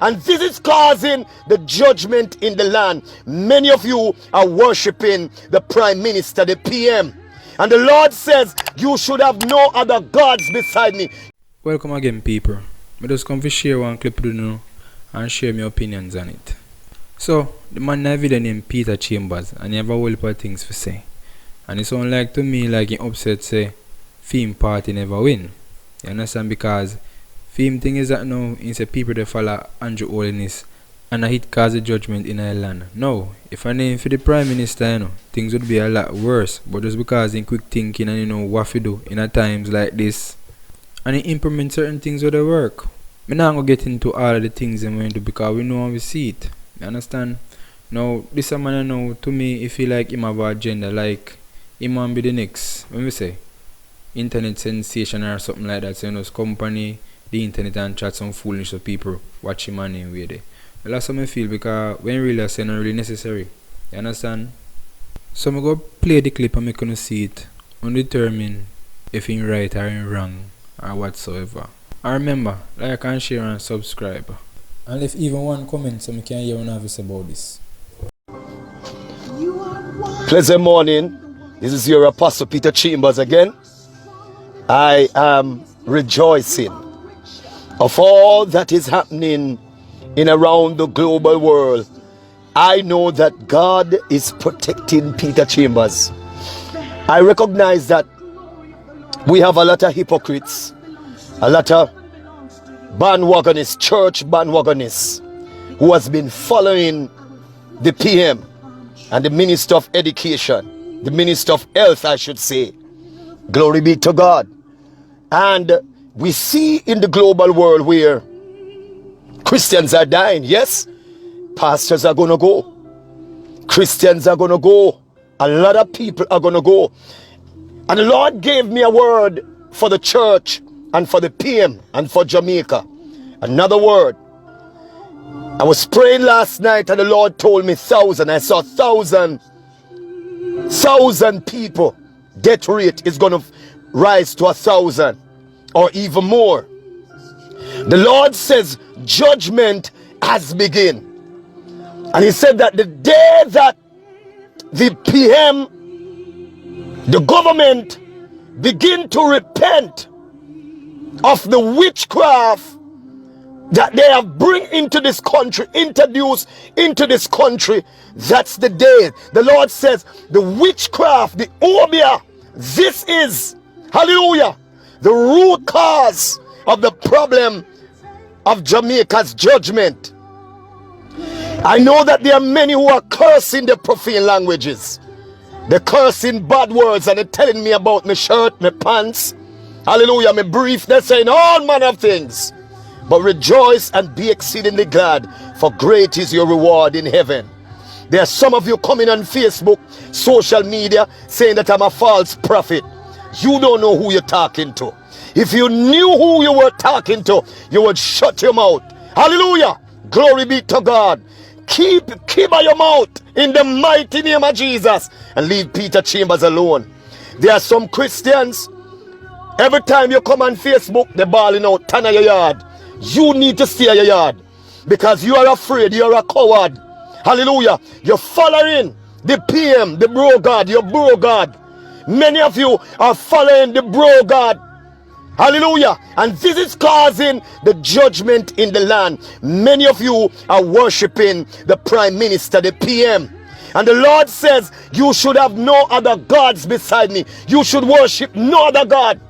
And this is causing the judgment in the land. Many of you are worshiping the Prime Minister, the PM. And the Lord says, you should have no other gods beside me. Welcome again, people. I just come to share one clip with you and share my opinions on it. So, the man have a named Peter Chambers, and he have a whole lot of things to say. And it sounds like to me like he upset say, Theme party never win. You understand? Because theme thing is that now, it's a people that follow Andrew Holness and I hit cause a judgment in Ireland. Now, if I name for the Prime Minister, you know, things would be a lot worse. But just because in quick thinking and you know what to do in a times like this, and he implement certain things with the work. I'm not going to get into all of the things I'm going to do because we know and we see it. You understand? Now, this man I know, to me, if feel like him have an agenda, like him want be the next, when we say, internet sensation or something like that. So, you know, company, the internet and chat some foolish so people watch him anyway there. Well, that's how I feel because when really I say not really necessary. You understand? So I'm going to play the clip and I'm going to see it and determine if I'm right or I'm wrong or whatsoever. And remember, like and share and subscribe. And if even one comment so I can hear one of us about this. Pleasant morning. This is your Apostle Peter Chambers again. I am rejoicing of all that is happening in around the global world. I know that God is protecting Peter Chambers. I recognize that we have a lot of hypocrites, a lot of bandwagonists, church bandwagonists, who has been following the PM and the Minister of Education, the Minister of Health, I should say. Glory be to God. And we see in the global world where Christians are dying. Yes, pastors are going to go. Christians are going to go. A lot of people are going to go. And the Lord gave me a word for the church and for the PM and for Jamaica. Another word. I was praying last night and the Lord told me 1,000. I saw 1,000 people. Death rate is going to rise to 1,000 or even more. The Lord says judgment has begun. And he said that the day that the PM, the government, begin to repent of the witchcraft that they have bring into this country, introduced into this country, that's the day. The Lord says the witchcraft, the obia, this is, hallelujah, the root cause of the problem of Jamaica's judgment. I know that there are many who are cursing the profane languages. They're cursing bad words and they're telling me about my shirt, my pants, hallelujah, my brief. They're saying all manner of things. But rejoice and be exceedingly glad, for great is your reward in heaven. There are some of you coming on Facebook, social media, saying that I'm a false prophet. You don't know who you're talking to. If you knew who you were talking to, you would shut your mouth. Hallelujah. Glory be to God. Keep your mouth in the mighty name of Jesus and leave Peter Chambers alone. There are some Christians, every time you come on Facebook, they're bawling out, turn your yard. You need to stay in your yard because you are afraid, you are a coward. Hallelujah. You're following the PM, the bro God, your bro God. Many of you are following the bro God. Hallelujah. And this is causing the judgment in the land. Many of you are worshiping the Prime Minister, the PM. And the Lord says, you should have no other gods beside me. You should worship no other God.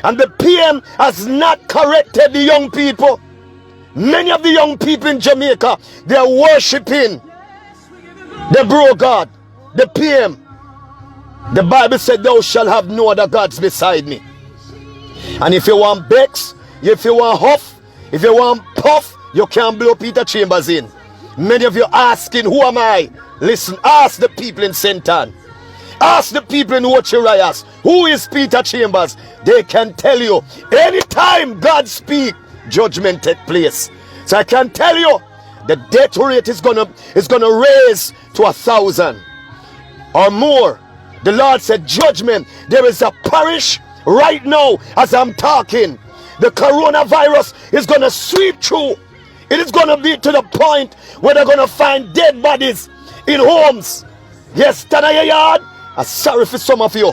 And the PM has not corrected the young people. Many of the young people in Jamaica, they are worshiping the bro God, the PM. The Bible said, thou shalt have no other gods beside me. And if you want Bex, if you want Huff, if you want Puff, you can't blow Peter Chambers in. Many of you asking, who am I? Listen, ask the people in St. Ann. Ask the people in Ochirias, who is Peter Chambers? They can tell you, anytime God speak, judgment take place. So I can tell you, the death rate is gonna raise to 1,000 or more. The Lord said judgment. There is a parish right now as I'm talking. The coronavirus is gonna sweep through It is going to be to the point where they're going to find dead bodies in homes. Yes, stand on your yard. I'm sorry for some of you.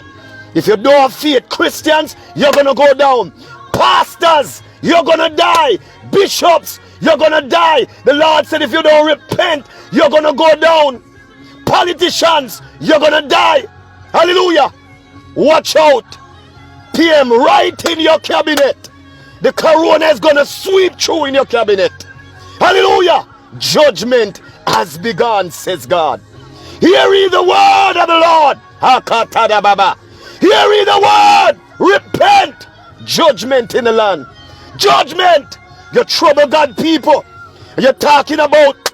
If you don't have faith, Christians, you're going to go down. Pastors, you're going to die. Bishops, you're going to die. The Lord said if you don't repent, you're going to go down. Politicians, you're going to die. Hallelujah. Watch out. PM, right in your cabinet. The corona is going to sweep through in your cabinet. Hallelujah. Judgment has begun, says God. Hear ye the word of the Lord. Hear ye the word. Repent. Judgment in the land. Judgment. You trouble God people. You're talking about,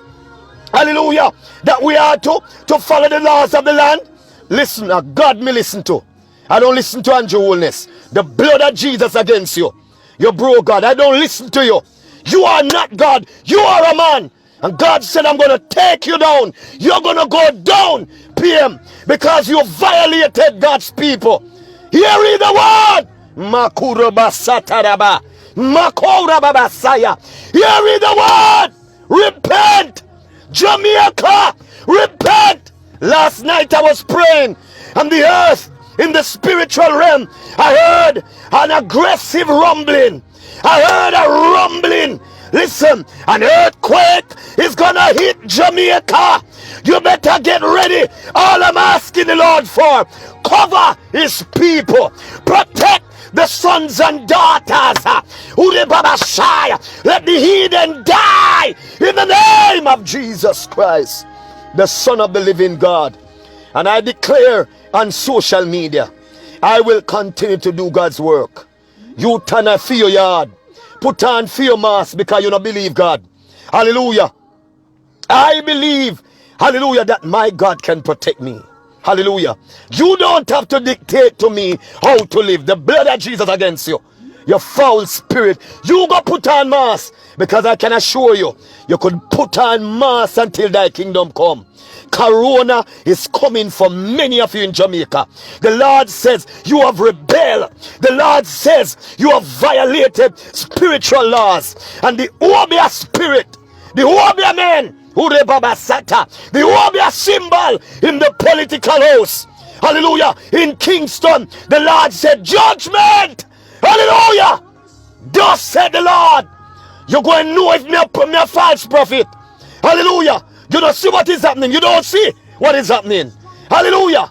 hallelujah, that we are to follow the laws of the land. Listen, God me listen to. I don't listen to Andrew Holness. The blood of Jesus against you. You broke God. I don't listen to you. You are not God. You are a man. And God said, I'm going to take you down. You're going to go down, PM, because you violated God's people. Hear ye the word. Makurobasataraba. Makorababasaya. Hear ye the word. Repent. Jamaica, repent. Last night I was praying on the earth, in the spiritual realm. I heard an aggressive rumbling. I heard a rumbling. Listen, an earthquake is gonna hit Jamaica. You better get ready. All I'm asking the Lord for, cover his people, protect the sons and daughters. Let the heathen die in the name of Jesus Christ, the Son of the living God. And I declare on social media, I will continue to do God's work. You turn a for your yard. Put on for your mask because you don't believe God. Hallelujah. I believe, hallelujah, that my God can protect me. Hallelujah. You don't have to dictate to me how to live. The blood of Jesus against you. You foul spirit. You go put on mask, because I can assure you, you could put on mask until thy kingdom come. Corona is coming for many of you in Jamaica. The Lord says you have rebelled. The Lord says you have violated spiritual laws. And the Obia spirit, the Obia men, the Obia symbol in the political house, hallelujah, in Kingston, the Lord said judgment. Hallelujah. Thus said the Lord. You're going to know if me a false prophet. Hallelujah. You don't see what is happening. You don't see what is happening. Hallelujah.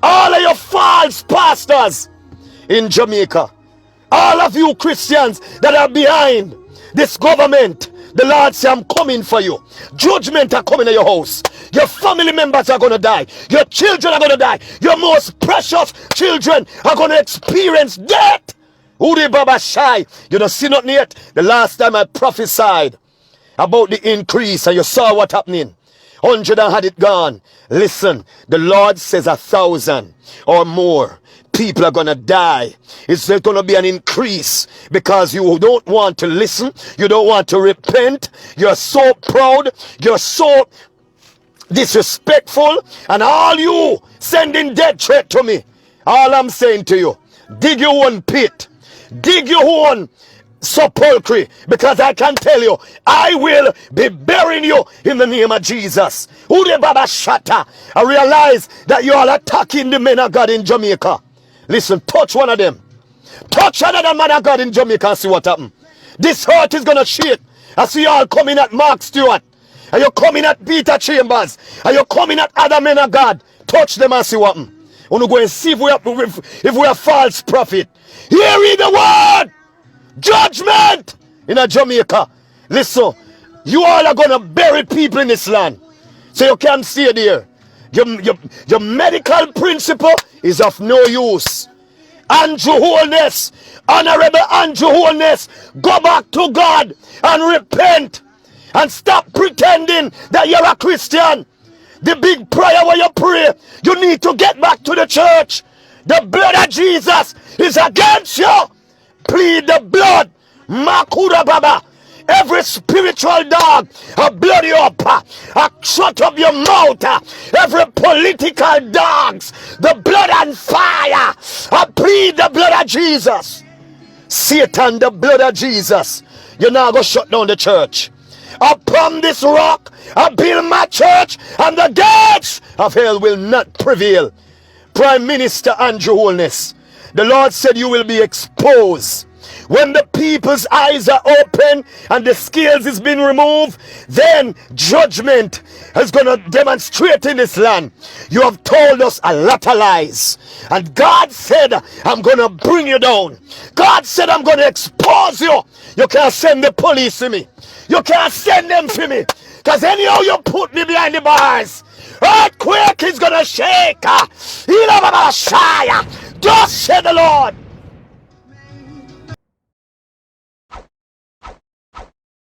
All of your false pastors in Jamaica, all of you Christians that are behind this government, the Lord says, I'm coming for you. Judgment are coming to your house. Your family members are going to die. Your children are going to die. Your most precious children are going to experience death. Uri Baba Shai. You don't see nothing yet. The last time I prophesied about the increase and you saw what happening. 100 and had it gone. Listen, the Lord says 1,000 or more people are going to die. It's going to be an increase because you don't want to listen. You don't want to repent. You're so proud. You're so disrespectful. And all you sending death threat to me. All I'm saying to you, dig your own pit. Dig your own sepulchre, because I can tell you, I will be burying you in the name of Jesus. I realize that you are attacking the men of God in Jamaica. Listen, touch one of them. Touch another man of God in Jamaica and see what happens. This hurt is going to shake. I see you all coming at Mark Stewart. And you're coming at Peter Chambers. And you're coming at other men of God. Touch them and see what happens. I want to go and see if we are false prophet. Hear ye the word. Judgment in a Jamaica. Listen, you all are going to bury people in this land. So you can't stay there. Your medical principle is of no use. Andrew Holness, Honorable Andrew Holness, go back to God and repent. And stop pretending that you're a Christian. The big prayer where you pray, you need to get back to the church. The blood of Jesus is against you. Plead the blood. Makura Baba. Every spiritual dog, I blow you up. I shut up your mouth. Every political dogs, the blood and fire. I plead the blood of Jesus. Satan, the blood of Jesus. You're not going to shut down the church. Upon this rock I build my church, and the gates of hell will not prevail. Prime Minister Andrew Holness, the Lord said you will be exposed. When the people's eyes are open and the scales is being removed, then judgment is going to demonstrate in this land. You have told us a lot of lies. And God said, I'm going to bring you down. God said, I'm going to expose you. You can't send the police to me. You can't send them to me. Because anyhow you put me behind the bars, earthquake is going to shake. Thus said the Lord.